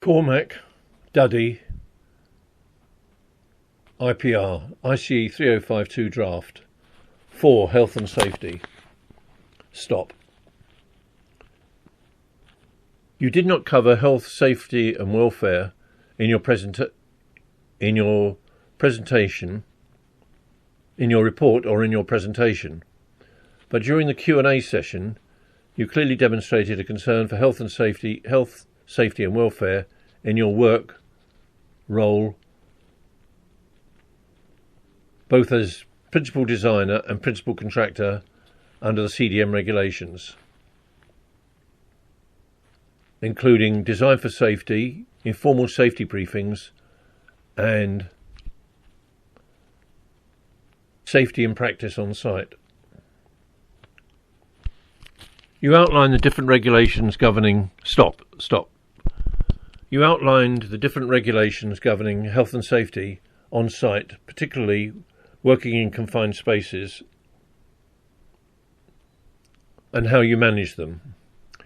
Cormac, Duddy, IPR, ICE3052 draft. 4. Health and safety. Stop. You did not cover health, safety and welfare in your presentation, in your report or in your presentation, but during the Q&A session, you clearly demonstrated a concern for health, safety and welfare in your work role, both as principal designer and principal contractor under the CDM regulations, including design for safety, informal safety briefings, and safety in practice on site. You outlined the different regulations governing... Stop. You outlined the different regulations governing health and safety on site, particularly working in confined spaces, and how you manage them.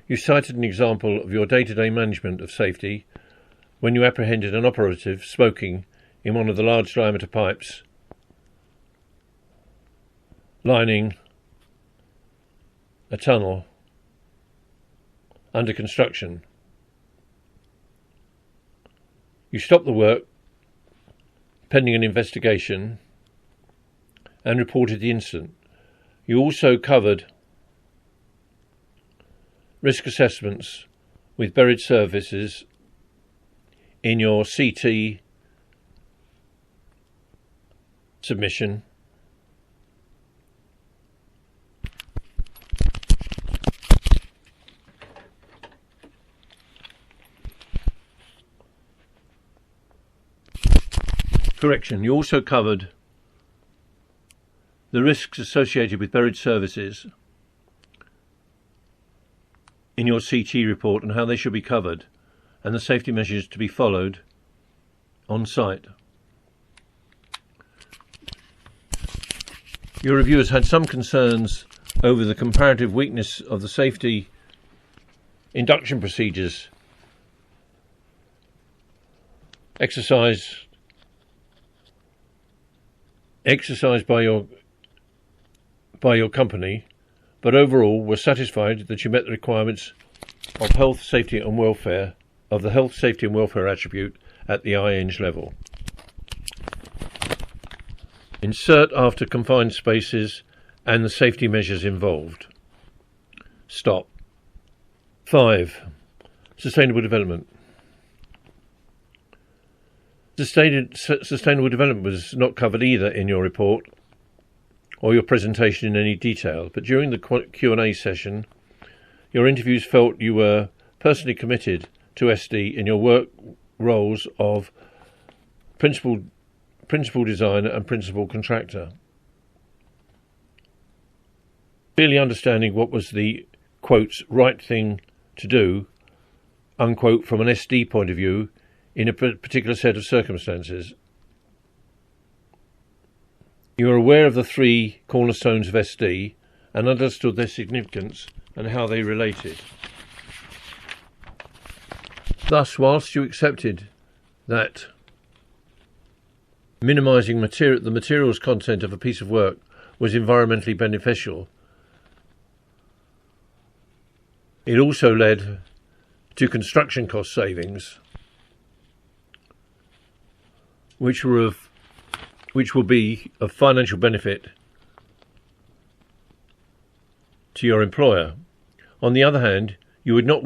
You cited an example of your day-to-day management of safety when you apprehended an operative smoking in one of the large diameter pipes lining a tunnel under construction. You stopped the work pending an investigation and reported the incident. You also covered risk assessments with buried services in your CT submission. Correction, you also covered the risks associated with buried services in your CT report and how they should be covered and the safety measures to be followed on site. Your reviewers had some concerns over the comparative weakness of the safety induction procedures exercised by your company, but overall were satisfied that you met the requirements of health, safety and welfare, of the health, safety and welfare attribute at the ING level. Insert after confined spaces and the safety measures involved. Stop. 5. Sustainable development. Sustainable development was not covered either in your report or your presentation in any detail, but during the Q&A session, your interviews felt you were personally committed to SD in your work roles of principal designer and principal contractor. Clearly understanding what was the, quotes, right thing to do, unquote, from an SD point of view in a particular set of circumstances. You are aware of the 3 cornerstones of SD and understood their significance and how they related. Thus, whilst you accepted that minimising the materials content of a piece of work was environmentally beneficial, it also led to construction cost savings, which will be of financial benefit to your employer. On the other hand, you would not,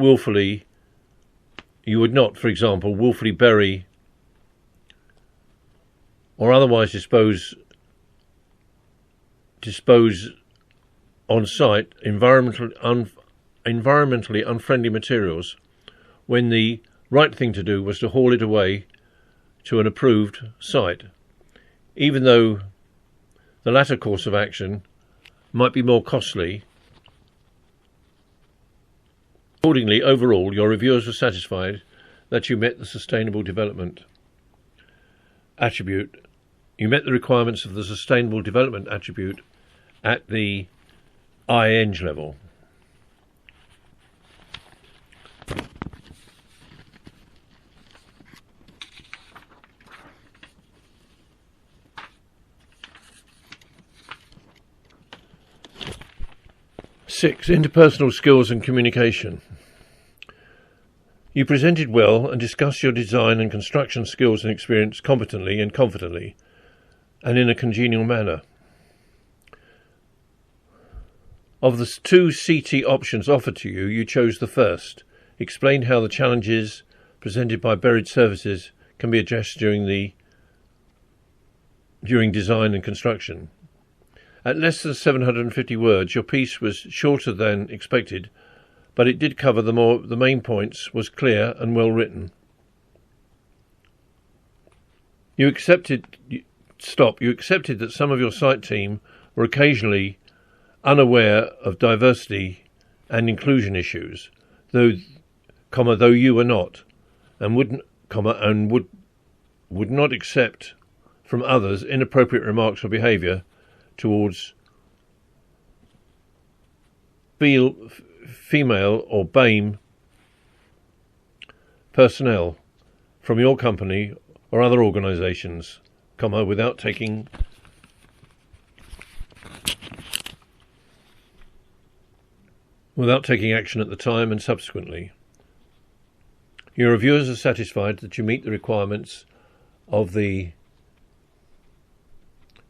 for example, willfully bury or otherwise dispose on site environmentally unfriendly materials when the right thing to do was to haul it away to an approved site, even though the latter course of action might be more costly. Accordingly, overall, your reviewers were satisfied that you met the sustainable development attribute. You met the requirements of the sustainable development attribute at the ING level. 6. Interpersonal skills and communication. You presented well and discussed your design and construction skills and experience competently and confidently, and in a congenial manner. Of the 2 CT options offered to you, you chose the first. Explained how the challenges presented by buried services can be addressed during design and construction. At less than 750 words, your piece was shorter than expected, but it did cover the main points, was clear and well written. You accepted that some of your site team were occasionally unaware of diversity and inclusion issues, though you were not, and would not accept from others inappropriate remarks or behaviour towards female or BAME personnel from your company or other organisations, without taking action at the time and subsequently. Your reviewers are satisfied that you meet the requirements of the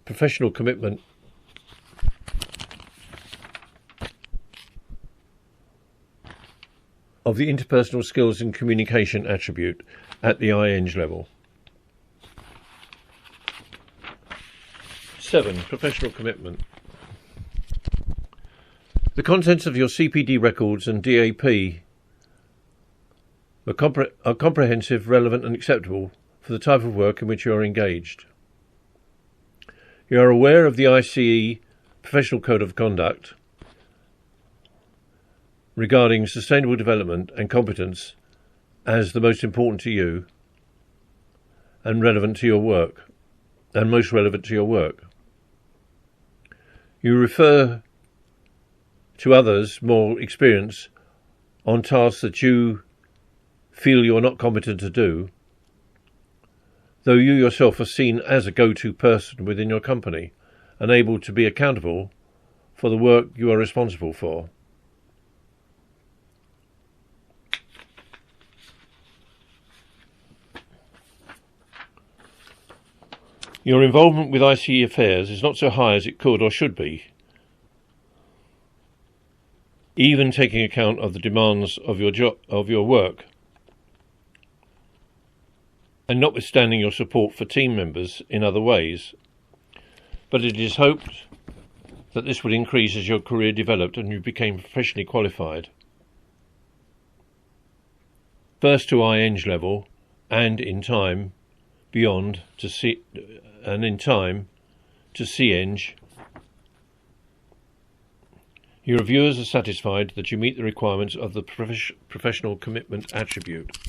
professional commitment of the interpersonal skills and communication attribute at the IEng level. 7. Professional commitment. The contents of your CPD records and DAP are comprehensive, relevant and acceptable for the type of work in which you are engaged. You are aware of the ICE Professional Code of Conduct regarding sustainable development and competence as the most important to you and relevant to your work, and most relevant to your work. You refer to others more experienced on tasks that you feel you are not competent to do, though you yourself are seen as a go-to person within your company and able to be accountable for the work you are responsible for. Your involvement with ICE affairs is not so high as it could or should be, even taking account of the demands of your work, and notwithstanding your support for team members in other ways. But it is hoped that this would increase as your career developed and you became professionally qualified, first to IEng level and in time beyond to CEng. Your reviewers are satisfied that you meet the requirements of the professional commitment attribute.